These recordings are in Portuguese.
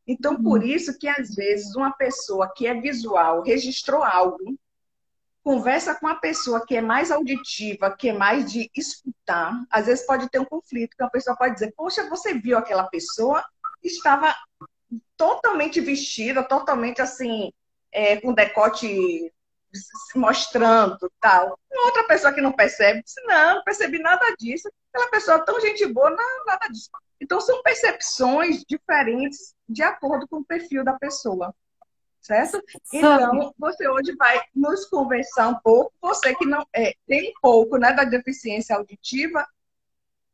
Então, por isso que, às vezes, uma pessoa que é visual registrou algo, conversa com a pessoa que é mais auditiva, que é mais de escutar, às vezes pode ter um conflito, que a pessoa pode dizer, poxa, você viu aquela pessoa? Estava totalmente vestida, totalmente assim, com decote se mostrando, tal. Uma outra pessoa que não percebe, diz, não percebi nada disso. Aquela pessoa tão gente boa, não, nada disso. Então, são percepções diferentes de acordo com o perfil da pessoa, certo? Sabe? Então, você hoje vai nos conversar um pouco, você que não tem um pouco, né, da deficiência auditiva,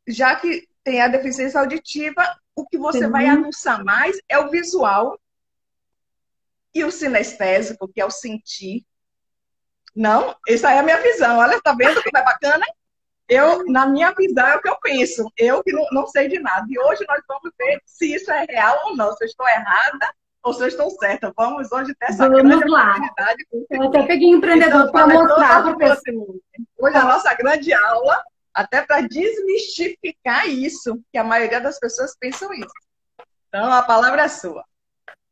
já que tem a deficiência auditiva, o que você vai Sim. aguçar mais é o visual e o sinestésico, que é o sentir. Não, essa é a minha visão. Olha, tá vendo como é bacana? Eu, na minha visão, é o que eu penso. Eu que não sei de nada. E hoje nós vamos ver se isso é real ou não, se eu estou errada ou se eu estou certa. Vamos hoje ter essa grande Vamos lá. oportunidade com esse Eu até tema. peguei um empreendedor Então, para para mostrar para todas o pessoal. vocês, hoje a nossa grande aula, até para desmistificar isso, que a maioria das pessoas pensam isso. Então, a palavra é sua.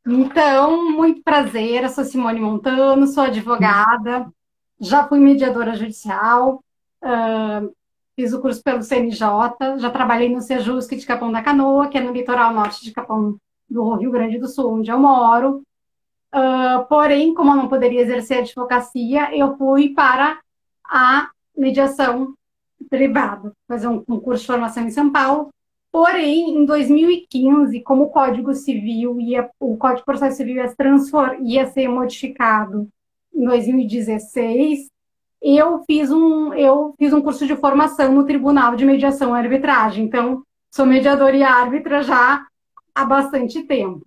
Então, muito prazer, eu sou Simone Montano, sou advogada, já fui mediadora judicial, fiz o curso pelo CNJ, já trabalhei no Sejusc de Capão da Canoa, que é no litoral norte de Capão do Rio Grande do Sul, onde eu moro. Porém, como eu não poderia exercer a advocacia, eu fui para a mediação privada, fazer um curso de formação em São Paulo. Porém, em 2015, como o Código Civil o Código de Processo Civil ia ser modificado em 2016, eu fiz um curso de formação no Tribunal de Mediação e Arbitragem. Então, sou mediadora e árbitra já há bastante tempo.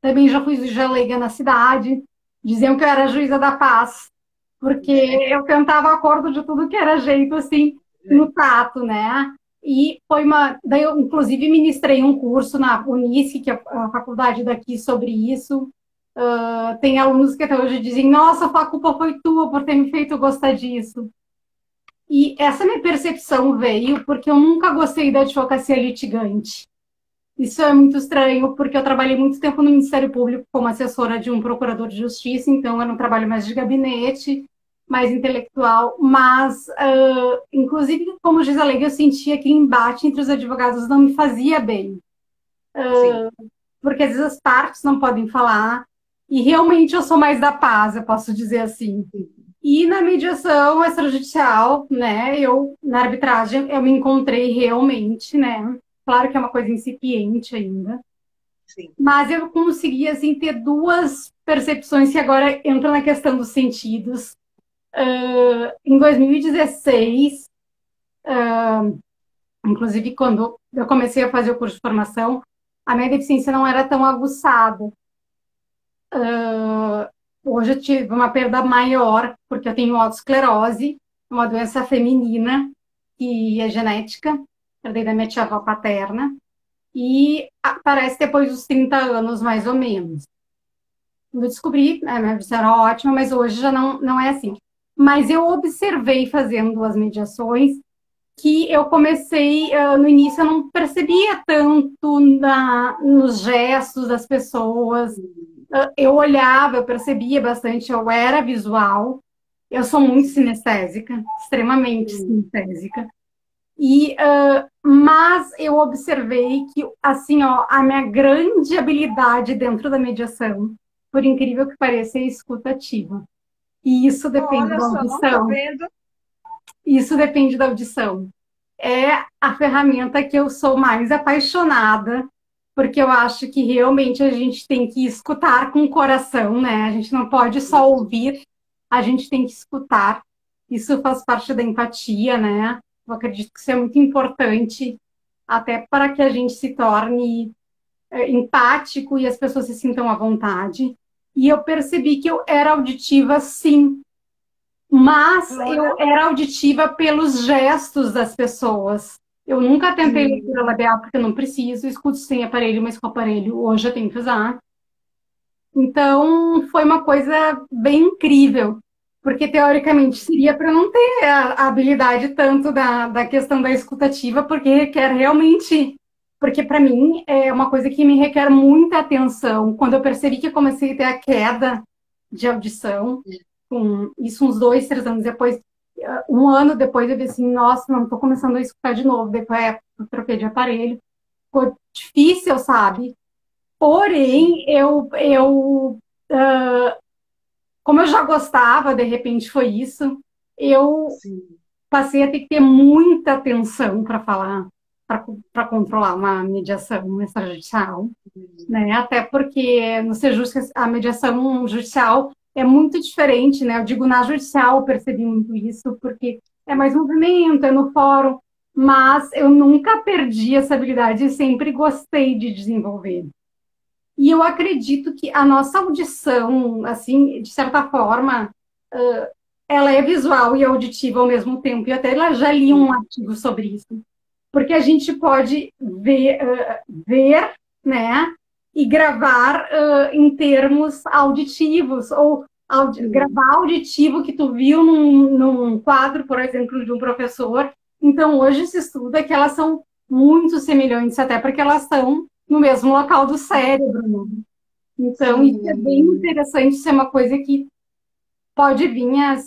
Também já fui juíza leiga na cidade, diziam que eu era juíza da paz, porque eu cantava acordo de tudo que era jeito, assim, no tato, né? E foi daí eu, inclusive, ministrei um curso na Unice, que é a faculdade daqui, sobre isso. Tem alunos que até hoje dizem, nossa, a culpa foi tua por ter me feito gostar disso. E essa minha percepção veio porque eu nunca gostei da advocacia litigante. Isso é muito estranho, porque eu trabalhei muito tempo no Ministério Público como assessora de um procurador de justiça, então eu não trabalho mais de gabinete, mais intelectual, mas, inclusive, como juíza leiga, eu sentia que o embate entre os advogados não me fazia bem, Sim. porque às vezes as partes não podem falar, e realmente eu sou mais da paz, eu posso dizer assim. E na mediação extrajudicial, né, na arbitragem, eu me encontrei realmente, né, claro que é uma coisa incipiente ainda, Sim. mas eu consegui, assim, ter duas percepções que agora entram na questão dos sentidos. Em 2016, inclusive quando eu comecei a fazer o curso de formação, a minha deficiência não era tão aguçada. Hoje eu tive uma perda maior, porque eu tenho autoesclerose, uma doença feminina, que é genética, herdei da minha tia-avó paterna, e aparece depois dos 30 anos, mais ou menos. Eu descobri, né, minha visão era ótima, mas hoje já não é assim. Mas eu observei fazendo as mediações que eu comecei, no início eu não percebia tanto nos gestos das pessoas. Eu olhava, eu percebia bastante, eu era visual, eu sou muito sinestésica, extremamente sinestésica. Mas eu observei que, assim, ó, a minha grande habilidade dentro da mediação, por incrível que pareça, é a escuta ativa. E isso depende Olha da só, tá audição. vendo? Isso depende da audição. É a ferramenta que eu sou mais apaixonada, porque eu acho que realmente a gente tem que escutar com o coração, né? A gente não pode só ouvir, a gente tem que escutar. Isso faz parte da empatia, né? Eu acredito que isso é muito importante, até para que a gente se torne empático e as pessoas se sintam à vontade. E eu percebi que eu era auditiva, sim, mas eu Olha, era auditiva pelos gestos das pessoas. Eu nunca tentei leitura sim. labial porque eu não preciso, escuto sem aparelho, mas com aparelho hoje eu tenho que usar. Então, foi uma coisa bem incrível, porque teoricamente seria para não ter a habilidade tanto da questão da escutativa, porque requer realmente. porque para mim é uma coisa que me requer muita atenção. Quando eu percebi que eu comecei a ter a queda de audição, com isso uns 2, 3 anos depois, 1 ano depois eu vi assim, nossa, não estou começando a escutar de novo, depois eu troquei de aparelho. Ficou difícil, sabe? Porém, como eu já gostava, de repente foi isso, eu Sim. passei a ter que ter muita atenção para falar, para controlar uma mediação extrajudicial, né? Até porque no Sejusc a mediação judicial é muito diferente, né? Eu digo na judicial eu percebi muito isso, porque é mais movimento, é no fórum, mas eu nunca perdi essa habilidade e sempre gostei de desenvolver. E eu acredito que a nossa audição, assim, de certa forma, ela é visual e auditiva ao mesmo tempo. E até já li um artigo sobre isso. Porque a gente pode ver, né, e gravar em termos auditivos, ou gravar auditivo que tu viu num quadro, por exemplo, de um professor. Então, hoje se estuda que elas são muito semelhantes, até porque elas estão no mesmo local do cérebro, né? Então, isso é bem interessante, isso é uma coisa que pode vir a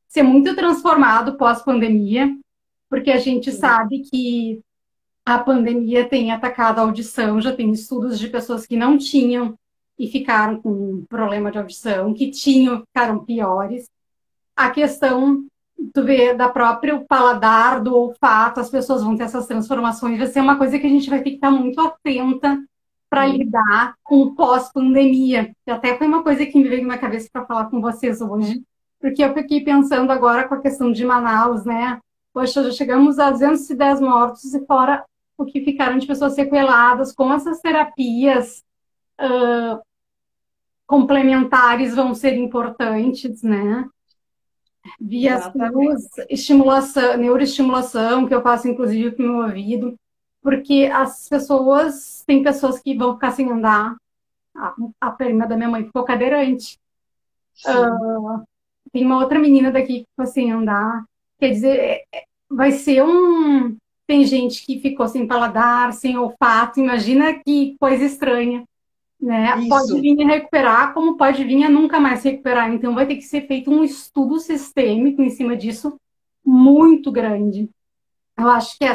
ser muito transformado pós-pandemia, porque a gente sabe que a pandemia tem atacado a audição, já tem estudos de pessoas que não tinham e ficaram com problema de audição, que tinham, ficaram piores. A questão, tu vê, da própria paladar, do olfato, as pessoas vão ter essas transformações, vai ser uma coisa que a gente vai ter que estar muito atenta para lidar com o pós-pandemia. Até foi uma coisa que me veio na cabeça para falar com vocês hoje, porque eu fiquei pensando agora com a questão de Manaus, né? Poxa, já chegamos a 210 mortos e fora o que ficaram de pessoas sequeladas, com essas terapias complementares vão ser importantes, né? Via estimulação, neuroestimulação, que eu faço inclusive com o meu ouvido, porque tem pessoas que vão ficar sem andar. A prima da minha mãe ficou cadeirante. Tem uma outra menina daqui que ficou sem andar. Quer dizer, vai ser Tem gente que ficou sem paladar, sem olfato. Imagina que coisa estranha, né? Isso. Pode vir a recuperar, como pode vir a nunca mais se recuperar. Então, vai ter que ser feito um estudo sistêmico em cima disso muito grande. Eu acho que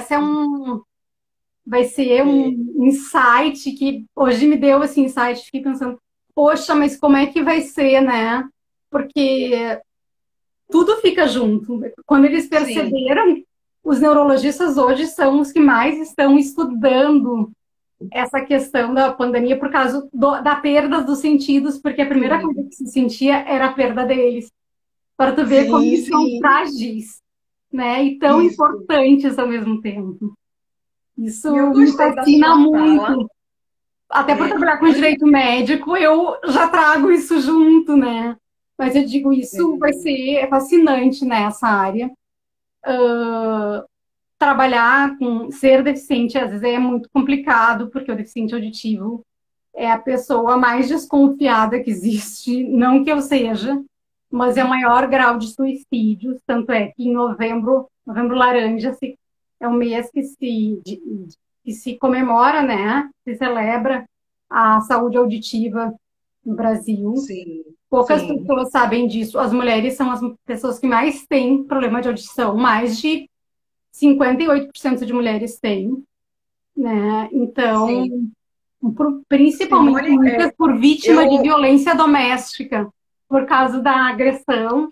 vai ser um insight que hoje me deu esse insight. Fiquei pensando, poxa, mas como é que vai ser, né? Porque tudo fica junto. Quando eles perceberam, os neurologistas hoje são os que mais estão estudando essa questão da pandemia por causa da perda dos sentidos, porque a primeira coisa que se sentia era a perda deles. Para tu ver como eles são frágeis, né? E tão importantes ao mesmo tempo. Isso me fascina muito. Até por trabalhar com direito médico, eu já trago isso junto, né? Mas eu digo, isso vai ser fascinante nessa área. Trabalhar com ser deficiente, às vezes, é muito complicado, porque o deficiente auditivo é a pessoa mais desconfiada que existe, não que eu seja, mas é o maior grau de suicídios, tanto é que em novembro laranja, é um mês que se comemora, né? Se celebra a saúde auditiva no Brasil. Poucas pessoas sabem disso. As mulheres são as pessoas que mais têm problema de audição. Mais de 58% de mulheres têm, né? Então, principalmente muitas por vítima de violência doméstica, por causa da agressão,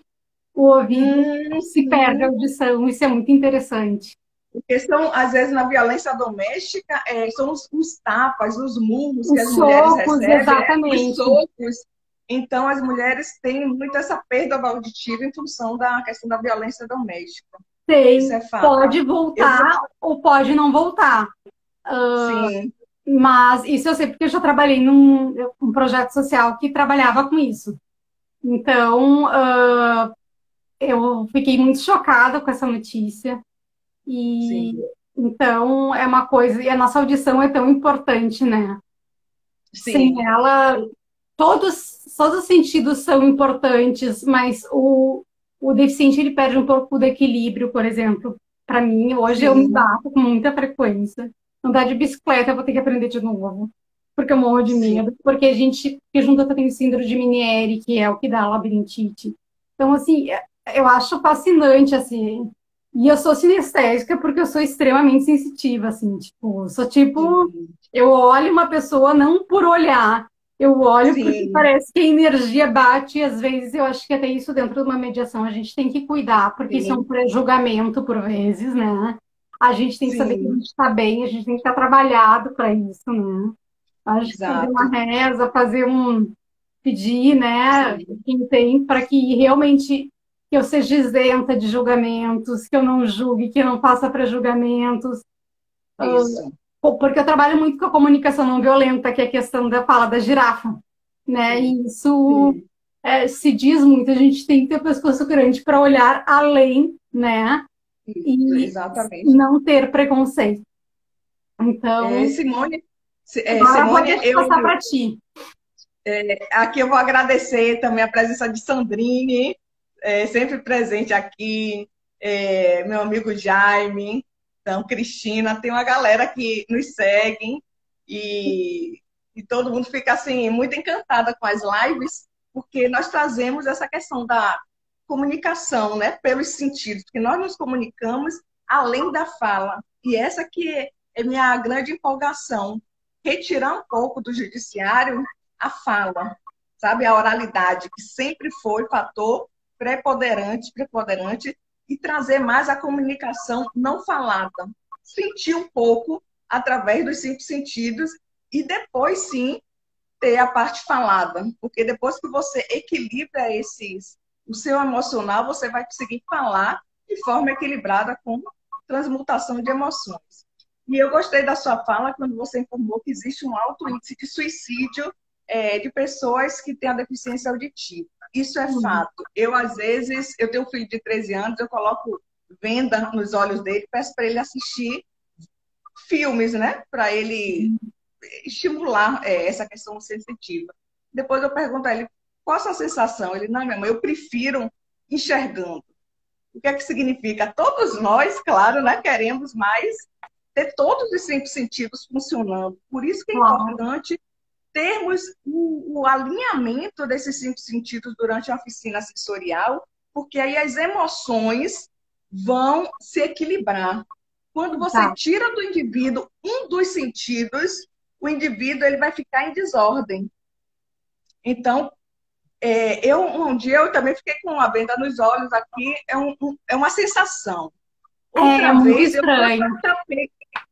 o ouvido se perde a audição. Isso é muito interessante. Porque às vezes, na violência doméstica, são os tapas, os murros que as mulheres recebem. Exatamente. Os socos. Então, as mulheres têm muito essa perda auditiva em função da questão da violência doméstica. Isso é fato. Pode voltar ou pode não voltar. Mas isso eu sei porque eu já trabalhei num projeto social que trabalhava com isso. Então, eu fiquei muito chocada com essa notícia. Então, é uma coisa... E a nossa audição é tão importante, né? Sem ela... Todos os sentidos são importantes, mas o deficiente ele perde um pouco do equilíbrio, por exemplo. Para mim, hoje eu me bato com muita frequência. Andar de bicicleta eu vou ter que aprender de novo, porque eu morro de medo, porque junto eu tenho síndrome de Meniere, que é o que dá labirintite. Então, assim, eu acho fascinante, assim, e eu sou sinestésica porque eu sou extremamente sensitiva, assim, tipo, sou tipo, Sim, eu olho uma pessoa não por olhar, eu olho porque sim, parece que a energia bate, e às vezes eu acho que até isso dentro de uma mediação a gente tem que cuidar, porque isso é um sim, pré-julgamento por vezes, né? A gente tem que saber que a sim, gente está bem, a gente tem que estar trabalhado para isso, né? Acho que fazer uma exato. reza, pedir, né, Sim, quem tem, para que realmente que eu seja isenta de julgamentos, que eu não julgue, que eu não faça pré-julgamentos, isso. porque eu trabalho muito com a comunicação não violenta, que é a questão da fala da girafa, né? Sim, E isso sim, se diz muito, a gente tem que ter o pescoço grande para olhar além, né? isso, E exatamente. não ter preconceito. Então, Simone, agora eu vou Simone, ter que passar para ti. aqui eu vou agradecer também a presença de Sandrine, sempre presente aqui, meu amigo Jaime, então, Cristina, tem uma galera que nos segue e todo mundo fica assim muito encantada com as lives, porque nós trazemos essa questão da comunicação, né, pelos sentidos, porque nós nos comunicamos além da fala. E essa que é minha grande empolgação, retirar um pouco do judiciário a fala, sabe? A oralidade, que sempre foi fator preponderante, e trazer mais a comunicação não falada. Sentir um pouco através dos 5 sentidos e depois sim ter a parte falada, porque depois que você equilibra o seu emocional, você vai conseguir falar de forma equilibrada com transmutação de emoções. E eu gostei da sua fala quando você informou que existe um alto índice de suicídio de pessoas que têm a deficiência auditiva. Isso é fato. Eu, às vezes, eu tenho um filho de 13 anos, eu coloco venda nos olhos dele, peço para ele assistir filmes, né? Para ele estimular essa questão sensitiva. Depois eu pergunto a ele, qual a sua sensação? Ele, não, minha mãe, eu prefiro enxergando. O que é que significa? Todos nós, claro, né, queremos mais ter todos os 5 sentidos funcionando. Por isso que é Claro. importante termos o alinhamento desses 5 sentidos durante a oficina sensorial, porque aí as emoções vão se equilibrar. Quando você Tá. tira do indivíduo um dos sentidos, o indivíduo ele vai ficar em desordem. Então, um dia eu também fiquei com uma venda nos olhos aqui, é uma sensação. É Outra muito vez, estranho.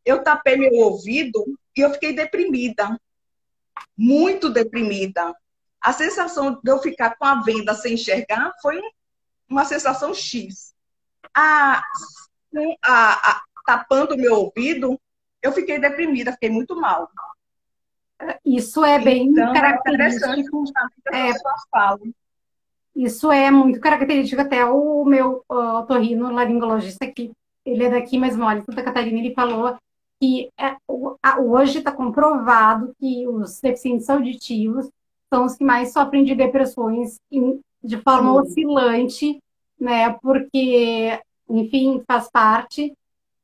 eu tapei meu ouvido e eu fiquei deprimida, muito deprimida. A sensação de eu ficar com a venda sem enxergar foi uma sensação X. A, tapando o meu ouvido, eu fiquei deprimida, fiquei muito mal. Isso é bem Então, é interessante característico. justamente essa É, sua fala. isso é muito característico. Até o meu otorrino laringologista, que ele é daqui, mas mora em Santa Catarina, ele falou que hoje está comprovado que os deficientes auditivos são os que mais sofrem de depressões de forma Sim, oscilante, né? Porque, enfim, faz parte,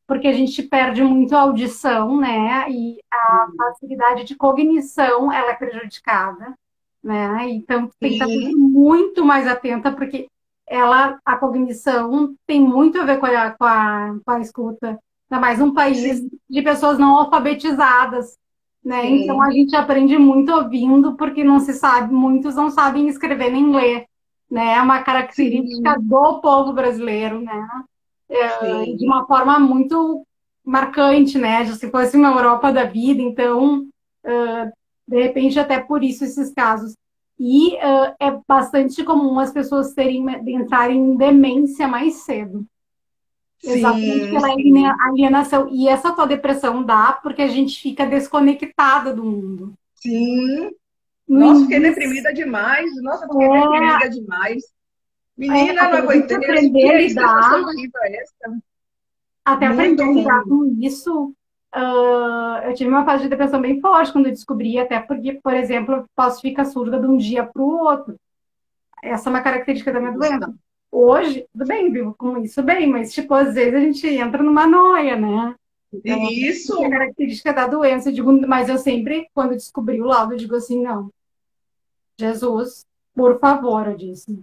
porque a gente perde muito a audição, né? E a facilidade de cognição, ela é prejudicada, né? Então, tem que estar sempre sim, muito mais atenta, porque a cognição tem muito a ver com a escuta, ainda mais um país sim, de pessoas não alfabetizadas, né? Então, a sim, gente aprende muito ouvindo, porque não se sabe, muitos não sabem escrever nem ler, né? É uma característica sim, do povo brasileiro, né? De sim. uma forma muito marcante, né? Se fosse uma Europa da vida, então, de repente, até por isso esses casos. E é bastante comum as pessoas entrarem em demência mais cedo, exatamente Sim, pela sim, alienação. E essa tua depressão dá porque a gente fica desconectada do mundo. sim. No Nossa, fiquei início, deprimida demais. Nossa, fiquei deprimida demais. Menina, não até a gente aguentei. O aprender que a é isso? Que lidar. sensação horrível é essa? Até aprender Muito a lidar ruim. com isso, eu tive uma fase de depressão bem forte quando eu descobri, até porque, por exemplo, eu posso ficar surda de um dia para o outro. Essa é uma característica da minha Isso. doença. Hoje, tudo bem, vivo com isso bem, mas, tipo, às vezes a gente entra numa noia, né? Isso. É característica da doença. Eu digo, mas eu sempre, quando descobri o laudo, eu digo assim, não, Jesus, por favor, eu disse,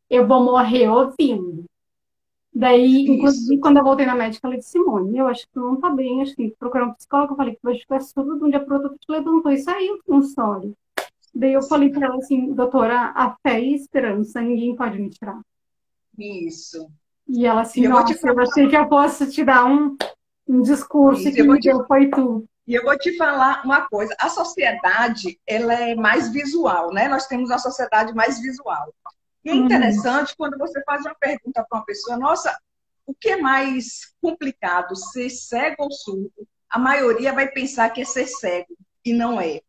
eu vou morrer ouvindo. Daí, inclusive, Isso. quando eu voltei na médica, ela disse, Simone, eu acho que tu não tá bem, acho que tem que procurar um psicólogo. Eu falei que vai ficar surdo, de um dia pro outro, tu te levantou e saiu do consultório. Daí eu falei Sim. para ela assim, doutora, a fé e a esperança, ninguém pode me tirar. Isso. E ela E assim, eu vou te nossa, eu achei que eu posso te dar um discurso Isso, que me deu foi tu. e eu vou te falar uma coisa, a sociedade, ela é mais visual, né? Nós temos uma sociedade mais visual. E é Uhum. interessante quando você faz uma pergunta para uma pessoa, nossa, o que é mais complicado, ser cego ou surdo? A maioria vai pensar que é ser cego, e não é.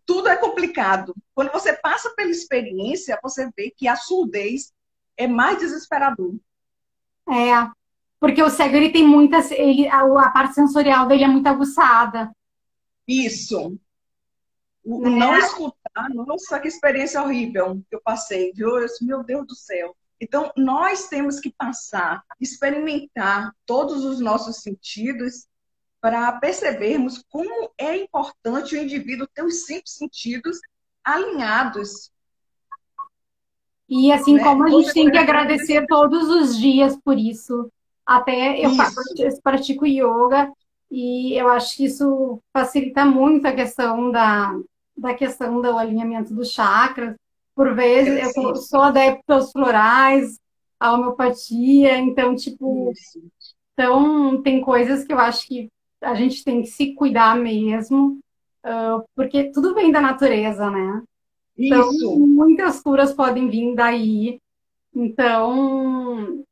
Tudo é complicado. Quando você passa pela experiência, você vê que a surdez é mais desesperador. É, porque o cego, ele tem muitas, a parte sensorial dele é muito aguçada, Isso. O né? não escutar, nossa, que experiência horrível que eu passei, viu? Eu disse, meu Deus do céu. Então, nós temos que passar, experimentar todos os nossos sentidos para percebermos como é importante o indivíduo ter os 5 sentidos alinhados, E assim né? como a gente Você, tem por que exemplo, agradecer todos os dias por isso. Até isso, eu pratico yoga e eu acho que isso facilita muito a questão da questão do alinhamento dos chakras. Por vezes, eu isso, sou adepta aos florais, à homeopatia, então, tipo, isso, então tem coisas que eu acho que a gente tem que se cuidar mesmo, porque tudo vem da natureza, né? Então, isso. muitas curas podem vir daí. Então,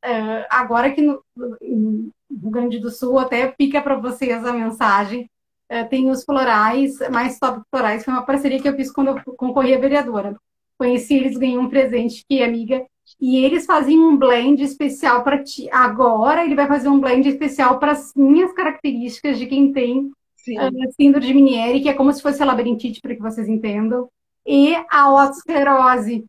agora que no Rio Grande do Sul, até fica para vocês a mensagem, tem os florais, mais top florais, foi uma parceria que eu fiz quando eu concorri a vereadora. Conheci eles, ganhei um presente, fiquei amiga, e eles faziam um blend especial para ti. Agora ele vai fazer um blend especial para as minhas características de quem tem Sim. síndrome de Meniere, que é como se fosse a labirintite, para que vocês entendam, e a otoesclerose.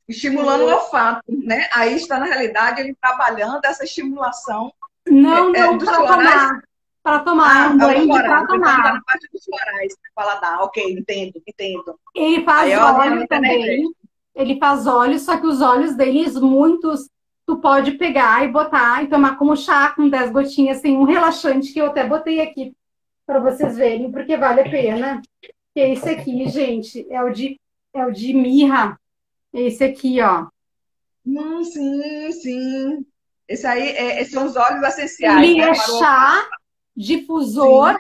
Estimulando o olfato, né? Aí está, na realidade, ele trabalhando essa estimulação Não, não, dos para florais. tomar. Para tomar, é Ah, um é o blend para floral. Então está tomar. na parte dos florais, paladar. Ok, entendo, entendo. Ele Aí faz é o óleo alinhamento também. energético. Ele faz óleo, só que os óleos deles, muitos, tu pode pegar e botar e tomar como chá com 10 gotinhas. Tem um relaxante que eu até botei aqui para vocês verem, porque vale a pena. Que é esse aqui, gente, é o de mirra. Esse aqui, ó. Sim, sim. Esse aí esses são os óleos essenciais, Ele né? é Para o olfato. chá, difusor, Sim,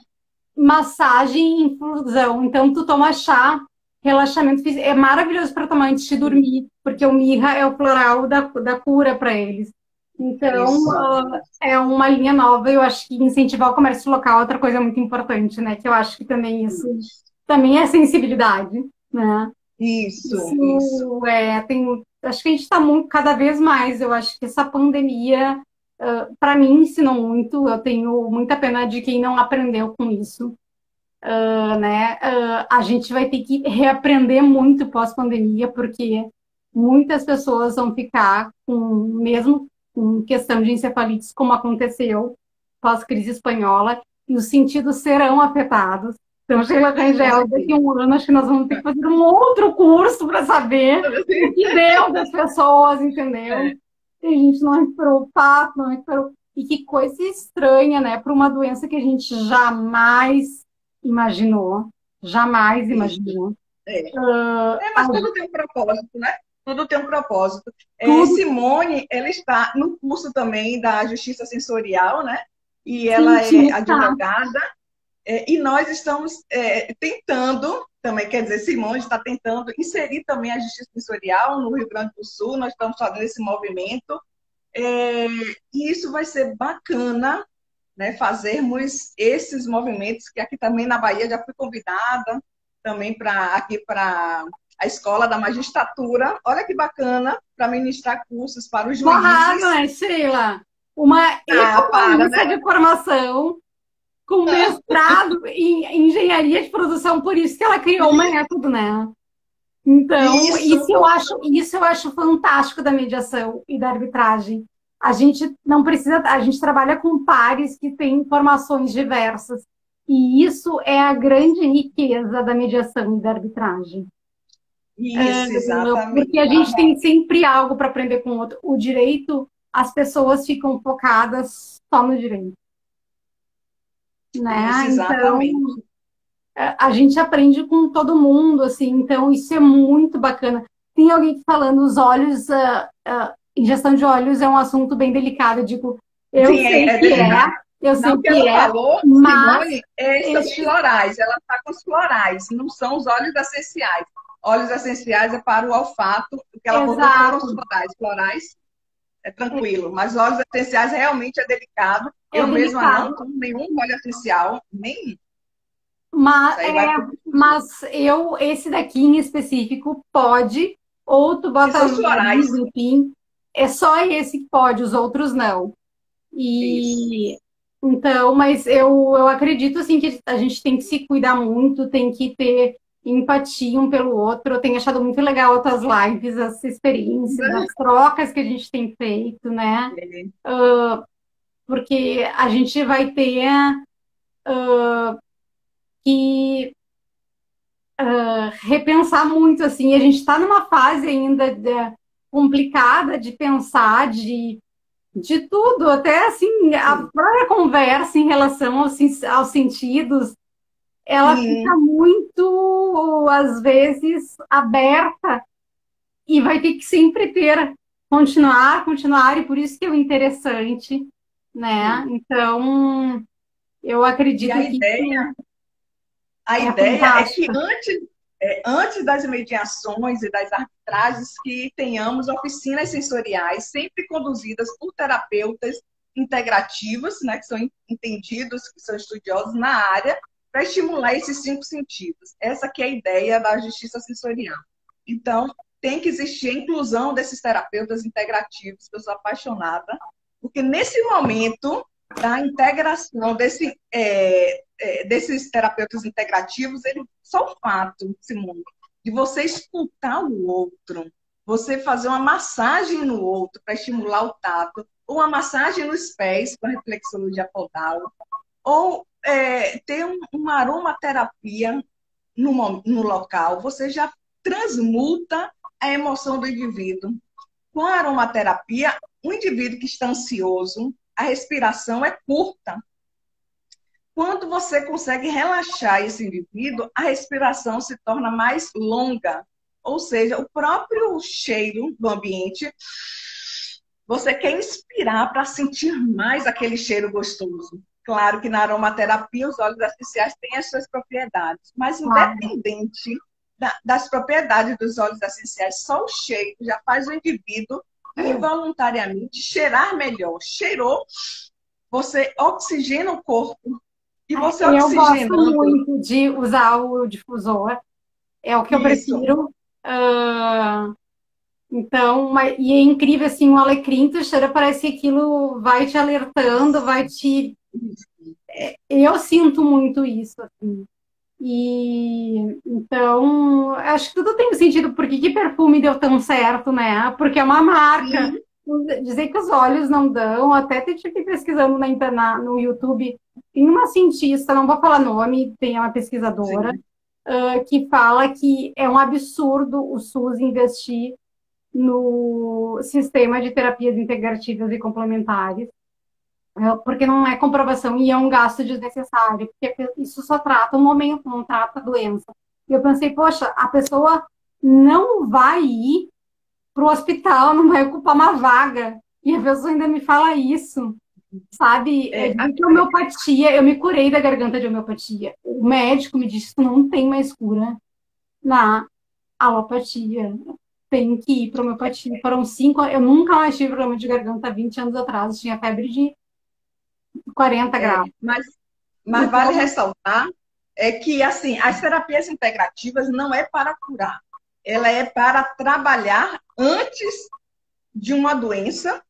massagem e infusão. Então, tu toma chá, relaxamento físico. É maravilhoso para tomar antes de sim. dormir, porque o mirra é o floral da cura para eles. Então, Isso. é uma linha nova. Eu acho que incentivar o comércio local é outra coisa muito importante, né? Que eu acho que também isso também é sensibilidade, né? Isso. Isso acho que a gente está muito, cada vez mais. Eu acho que essa pandemia, para mim, ensinou muito. Eu tenho muita pena de quem não aprendeu com isso, né? A gente vai ter que reaprender muito pós-pandemia, porque muitas pessoas vão ficar mesmo com questão de encefalites, como aconteceu pós-crise espanhola, e os sentidos serão afetados. Então, Sheila Com Rangel, daqui a certeza. um ano, acho que nós vamos ter que fazer um outro curso para saber o que deu das pessoas, entendeu? É, E a gente não recuperou o fato, não recuperou. E que coisa estranha, né? Para uma doença que a gente jamais imaginou. Jamais isso. imaginou. É. Uh, Mas tudo tem um propósito, né? Tudo tem um propósito. tudo Simone, ela está no curso também da Justiça Sensorial, né? E ela é sentindo tá. advogada. E nós estamos tentando, também quer dizer, Simone está tentando inserir também a Justiça Sensorial no Rio Grande do Sul. Nós estamos fazendo esse movimento. E isso vai ser bacana, né? Fazermos esses movimentos, que aqui também na Bahia já fui convidada também para a Escola da Magistratura. Olha que bacana, para ministrar cursos para os Borrado, juízes. né, Sheila? Uma Ah, para, economista né? de formação com mestrado em engenharia de produção, por isso que ela criou o método, né? Então, Isso, isso eu acho fantástico da mediação e da arbitragem. a gente não precisa, a gente trabalha com pares que têm formações diversas. E isso é a grande riqueza da mediação e da arbitragem. Isso, exatamente. Porque a gente tem sempre algo para aprender com o outro. O direito, as pessoas ficam focadas só no direito. Né? Isso, exatamente. Então, a gente aprende com todo mundo, assim, então isso é muito bacana. Tem alguém falando, os olhos, ingestão de óleos é um assunto bem delicado, eu digo, eu Sim, sei que delicado. eu sei Não, que que ela falou, mas Simone, são florais. Ela está com os florais, não são os óleos essenciais. Óleos essenciais é para o olfato, o que ela botou foram os florais. Florais é tranquilo, mas óleos essenciais realmente é delicado. Eu mesma não tomo nenhum óleo essencial, nem. Mas esse daqui em específico pode, ou tu bota no nariz, enfim, é só esse que pode, os outros não. E isso. Então, mas eu acredito assim que a gente tem que se cuidar muito, tem que ter empatia um pelo outro. Eu tenho achado muito legal as tuas lives, as experiências, as trocas que a gente tem feito, né? Porque a gente vai ter que repensar muito, assim, a gente está numa fase ainda complicada de pensar, de tudo, até assim, a própria conversa em relação aos sentidos, ela fica muito, às vezes, aberta e vai ter que sempre continuar, e por isso que é o interessante, né? Então, eu acredito a ideia é que antes das mediações e das arbitragens, que tenhamos oficinas sensoriais sempre conduzidas por terapeutas integrativos, né, que são entendidos, que são estudiosos na área, para estimular esses 5 sentidos. Essa que é a ideia da justiça sensorial. Então, tem que existir a inclusão desses terapeutas integrativos, que eu sou apaixonada, porque nesse momento da integração desses terapeutas integrativos, só o fato, Simone, de você escutar o outro, você fazer uma massagem no outro para estimular o tato, ou uma massagem nos pés com a reflexologia podal, ou ter uma aromaterapia no local, você já transmuta a emoção do indivíduo. Com a aromaterapia, o indivíduo que está ansioso, a respiração é curta. Quando você consegue relaxar esse indivíduo, a respiração se torna mais longa. Ou seja, o próprio cheiro do ambiente, você quer inspirar para sentir mais aquele cheiro gostoso. Claro que na aromaterapia os óleos essenciais têm as suas propriedades, mas independente das propriedades dos óleos essenciais, só o cheiro já faz o indivíduo involuntariamente cheirar melhor. Cheirou, você oxigena o corpo. E você oxigenando... Eu gosto muito de usar o difusor. É o que eu prefiro. Então, e é incrível, assim, o alecrim, tu cheira, parece que aquilo vai te alertando, vai te... Eu sinto muito isso, assim. E então, acho que tudo tem sentido. Por que perfume deu tão certo, né? Porque é uma marca. Dizer que os olhos não dão, até tive pesquisando no YouTube, tem uma cientista, não vou falar nome, tem uma pesquisadora, que fala que é um absurdo o SUS investir no sistema de terapias integrativas e complementares, porque não é comprovação e é um gasto desnecessário, porque isso só trata o momento, não trata a doença. E eu pensei, poxa, a pessoa não vai ir para o hospital, não vai ocupar uma vaga, e a pessoa ainda me fala isso, sabe? De homeopatia, eu me curei da garganta de homeopatia. O médico me disse que não tem mais cura na alopatia. Tem que ir para homeopatia. Foram 5 anos, eu nunca mais tive problema de garganta 20 anos atrás, tinha febre de 40 graus. Mas vale ressaltar que assim, as terapias integrativas não é para curar, ela é para trabalhar antes de uma doença,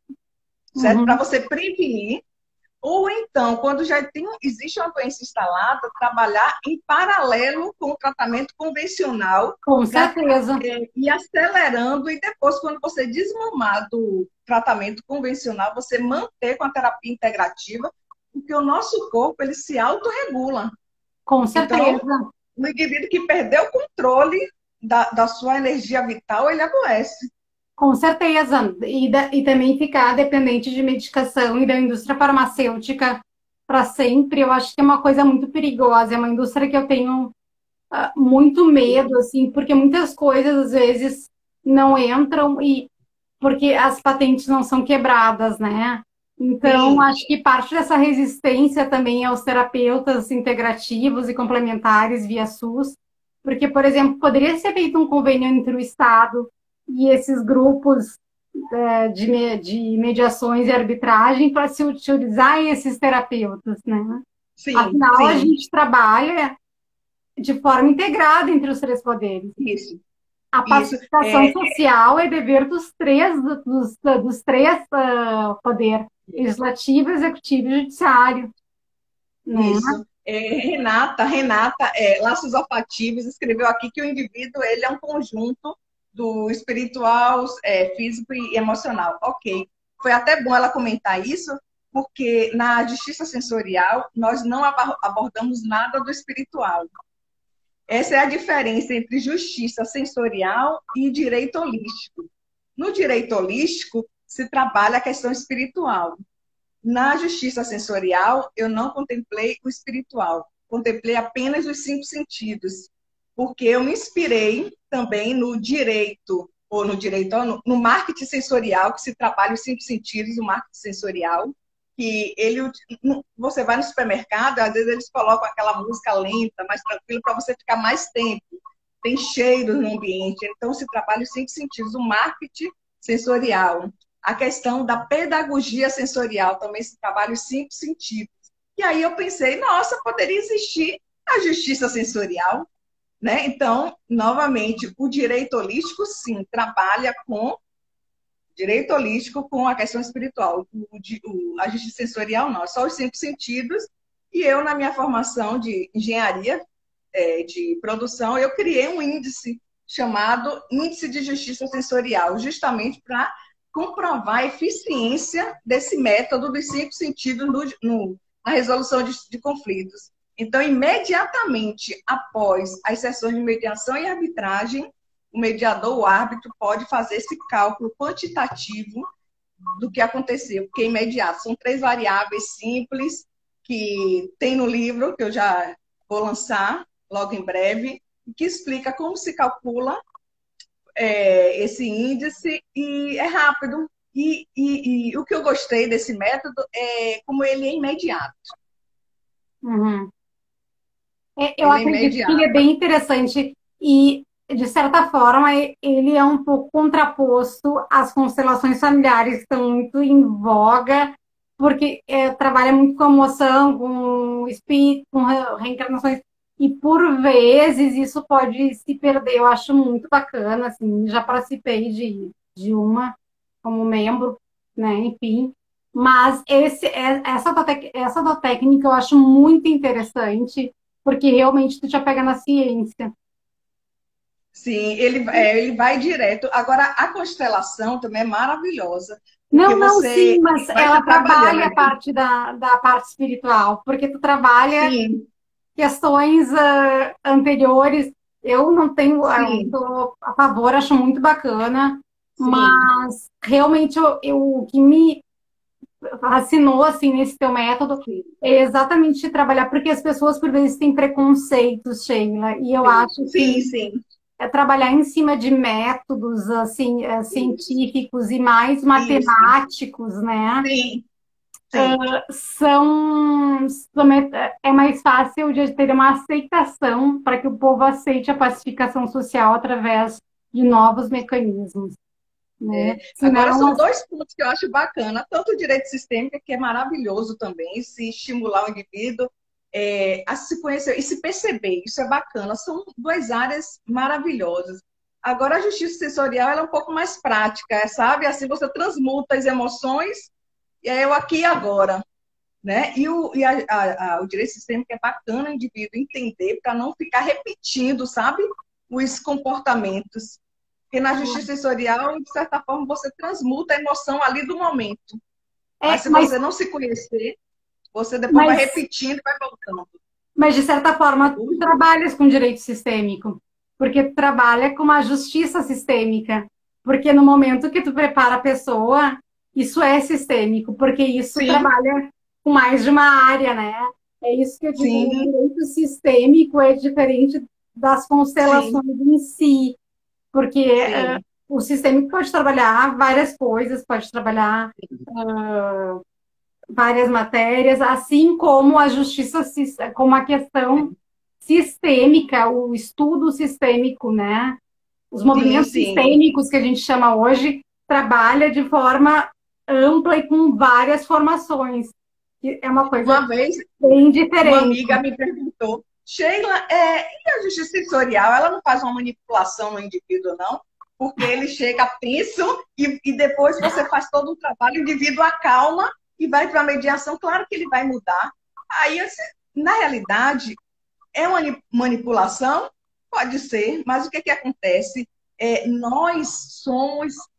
certo? Para você prevenir, Ou então, quando já existe uma doença instalada, trabalhar em paralelo com o tratamento convencional Com para certeza. ir acelerando e depois, quando você desmamar do tratamento convencional, você manter com a terapia integrativa, porque o nosso corpo ele se autorregula. Com Então, certeza. o indivíduo que perdeu o controle da sua energia vital, ele adoece. Com certeza. E também ficar dependente de medicação e da indústria farmacêutica para sempre, eu acho que é uma coisa muito perigosa. É uma indústria que eu tenho muito medo, assim, porque muitas coisas às vezes não entram e porque as patentes não são quebradas, né? Então, Sim, acho que parte dessa resistência também aos terapeutas integrativos e complementares via SUS, porque, por exemplo, poderia ser feito um convênio entre o Estado e esses grupos de mediações e arbitragem para se utilizar esses terapeutas, né? sim, Afinal, a sim. gente trabalha de forma integrada entre os três poderes. Isso, A isso. pacificação social é dever dos três, dos três poderes, legislativo, executivo e judiciário, né? Isso. Renata, Laços Olfativos, escreveu aqui que o indivíduo ele é um conjunto do espiritual, físico e emocional. Ok. Foi até bom ela comentar isso, porque na justiça sensorial nós não abordamos nada do espiritual. Essa é a diferença entre justiça sensorial e direito holístico. No direito holístico, se trabalha a questão espiritual. Na justiça sensorial, eu não contemplei o espiritual, contemplei apenas os cinco sentidos, porque eu me inspirei também no direito, ou no direito, no marketing sensorial, que se trabalha os cinco sentidos, o marketing sensorial, que você vai no supermercado, às vezes eles colocam aquela música lenta, mais tranquila, para você ficar mais tempo. Tem cheiros no ambiente, então se trabalha os cinco sentidos, o marketing sensorial. A questão da pedagogia sensorial, também se trabalha os cinco sentidos. E aí eu pensei, nossa, poderia existir a justiça sensorial, né? Então, novamente, o direito holístico, sim, trabalha com direito holístico com a questão espiritual. A justiça sensorial, não, só os cinco sentidos. E eu, na minha formação de engenharia de produção, eu criei um índice chamado Índice de Justiça Sensorial, justamente para comprovar a eficiência desse método dos cinco sentidos na resolução de conflitos. Então, imediatamente após as sessões de mediação e arbitragem, o mediador, o árbitro, pode fazer esse cálculo quantitativo do que aconteceu, porque é imediato. São três variáveis simples que tem no livro, que eu já vou lançar logo em breve, que explica como se calcula esse índice e é rápido. E o que eu gostei desse método é como ele é imediato. Uhum. Eu Ele é acredito que ele é imediato. bem interessante e, de certa forma, ele é um pouco contraposto às constelações familiares que estão muito em voga, porque trabalha muito com emoção, com espírito, com reencarnações, e por vezes isso pode se perder. Eu acho muito bacana, assim, já participei de uma como membro, né, enfim. Mas essa da técnica eu acho muito interessante, porque realmente tu já pega na ciência. Sim, ele vai direto. Agora, a constelação também é maravilhosa, porque Não, não, sim, você mas vai ela se trabalha a trabalhando. parte da parte espiritual, porque tu trabalha Sim, questões anteriores. Eu não tenho, eu sim, tô a favor, acho muito bacana, sim, mas realmente o que me fascinou assim nesse teu método sim, é exatamente trabalhar, porque as pessoas por vezes têm preconceitos, Sheila, e eu sim, acho sim, que sim, trabalhar em cima de métodos assim isso, científicos e mais isso, matemáticos, né? sim, sim. É mais fácil de ter uma aceitação para que o povo aceite a pacificação social através de novos mecanismos, né? Agora, Senão, são dois pontos que eu acho bacana, tanto o direito sistêmico, que é maravilhoso também, se estimular o indivíduo a se conhecer e se perceber, isso é bacana, são duas áreas maravilhosas. Agora, a justiça sensorial ela é um pouco mais prática, sabe? Assim você transmuta as emoções, e é o aqui e agora. né? O direito sistêmico é bacana o indivíduo entender para não ficar repetindo, sabe? Os comportamentos. Porque na justiça sensorial, de certa forma, você transmuta a emoção ali do momento. Mas se você não se conhecer, você depois vai repetindo e vai voltando. Mas, de certa forma, tu trabalhas com direito sistêmico, porque tu trabalha com uma justiça sistêmica. Porque no momento que tu prepara a pessoa, isso é sistêmico, porque isso trabalha com mais de uma área, né? É isso que eu digo, o direito sistêmico é diferente das constelações em si, porque o sistêmico pode trabalhar várias coisas, pode trabalhar várias matérias, assim como a justiça, como a questão sistêmica, o estudo sistêmico, né? Os movimentos sistêmicos que a gente chama hoje trabalha de forma ampla e com várias formações. É uma coisa bem diferente. Uma amiga me perguntou, Sheila, e a justiça sensorial, ela não faz uma manipulação no indivíduo, não? Porque ele chega tenso e depois você faz todo um trabalho, o indivíduo acalma e vai para a mediação, claro que ele vai mudar. Aí, na realidade, é uma manipulação? Pode ser, mas o que acontece? Nós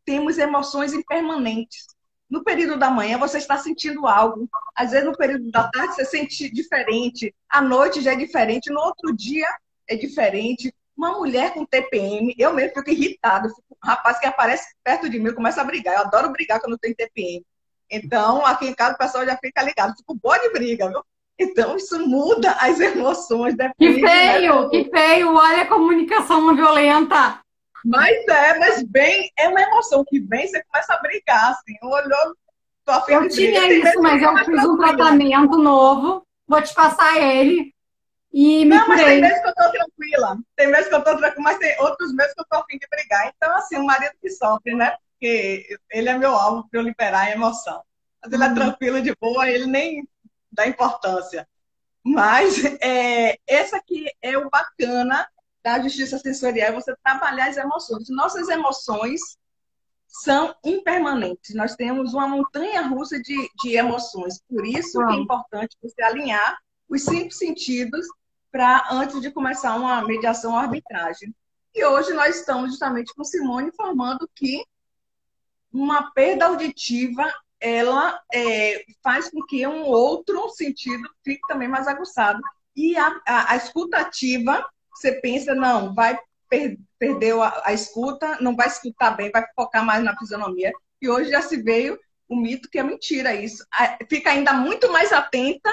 temos emoções impermanentes. No período da manhã, você está sentindo algo. Às vezes, no período da tarde, você sente diferente. À noite já é diferente. No outro dia, é diferente. Uma mulher com TPM, eu mesmo fico irritada. Um rapaz que aparece perto de mim, começa a brigar. Eu adoro brigar quando tem TPM. Então, aqui em casa, o pessoal já fica ligado. Fico boa de briga, viu? Então, isso muda as emoções. Que feio, que feio. Olha a comunicação não violenta. Mas é uma emoção que vem, você começa a brigar, assim. Olhou, tô afim eu de tinha briga, isso, mas eu fiz um tratamento novo. Vou te passar ele. E me mas tem meses que eu tô tranquila. Tem meses que eu tô tranquila, mas tem outros meses que eu tô afim de brigar. Então, assim, o marido que sofre, né? Porque ele é meu alvo para eu liberar a emoção. Mas ele é tranquilo, de boa, ele nem dá importância. Mas essa aqui é o bacana da justiça sensorial, é você trabalhar as emoções. Nossas emoções são impermanentes. Nós temos uma montanha-russa de emoções. Por isso que é importante você alinhar os 5 sentidos antes de começar uma mediação ou arbitragem. E hoje nós estamos justamente com Simone informando que uma perda auditiva ela faz com que um outro sentido fique também mais aguçado. E a escuta ativa, você pensa, não, vai perder a escuta, não vai escutar bem, vai focar mais na fisionomia. E hoje já se veio o mito que é mentira isso. Fica ainda muito mais atenta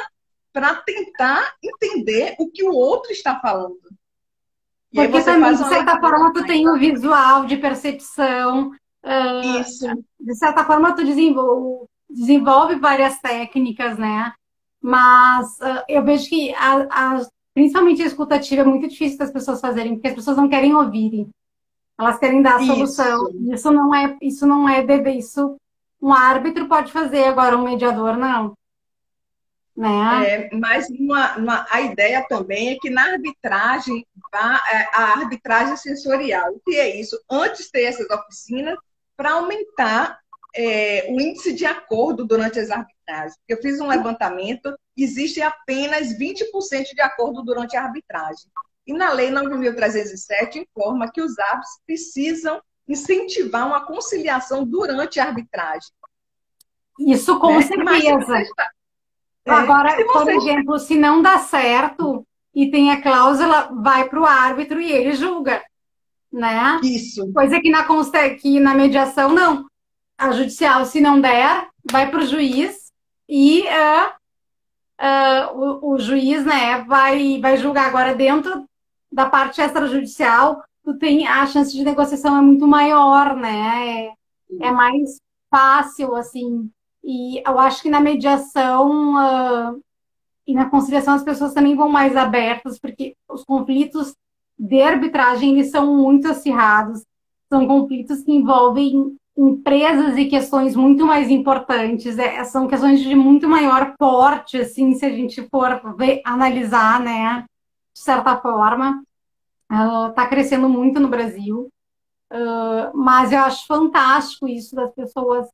para tentar entender o que o outro está falando. E porque também, de certa forma, tu tem o visual de percepção. Isso. De certa forma, tu desenvolve várias técnicas, né? Mas eu vejo que principalmente a escutativa é muito difícil das pessoas fazerem, porque as pessoas não querem ouvirem. Elas querem dar a solução. Isso não é dever. Isso um árbitro pode fazer, agora um mediador não. Né? Mas a ideia também é que na arbitragem, a arbitragem sensorial, o que é isso? Antes ter essas oficinas, para aumentar o índice de acordo durante as arbitragens. Eu fiz um levantamento, existe apenas 20% de acordo durante a arbitragem. E na Lei 9.307 informa que os árbitros precisam incentivar uma conciliação durante a arbitragem. Isso com certeza. Agora, por exemplo, se não dá certo e tem a cláusula, vai para o árbitro e ele julga. Né? Isso. Coisa que na mediação, não. A judicial, se não der, vai para o juiz e o juiz, né, vai julgar. Agora, dentro da parte extrajudicial, a chance de negociação é muito maior, né? É mais fácil, assim. E eu acho que na mediação e na conciliação as pessoas também vão mais abertas, porque os conflitos de arbitragem, eles são muito acirrados. São conflitos que envolvem empresas e questões muito mais importantes. São questões de muito maior porte, assim, se a gente for analisar, né? De certa forma. Está crescendo muito no Brasil. Mas eu acho fantástico isso das pessoas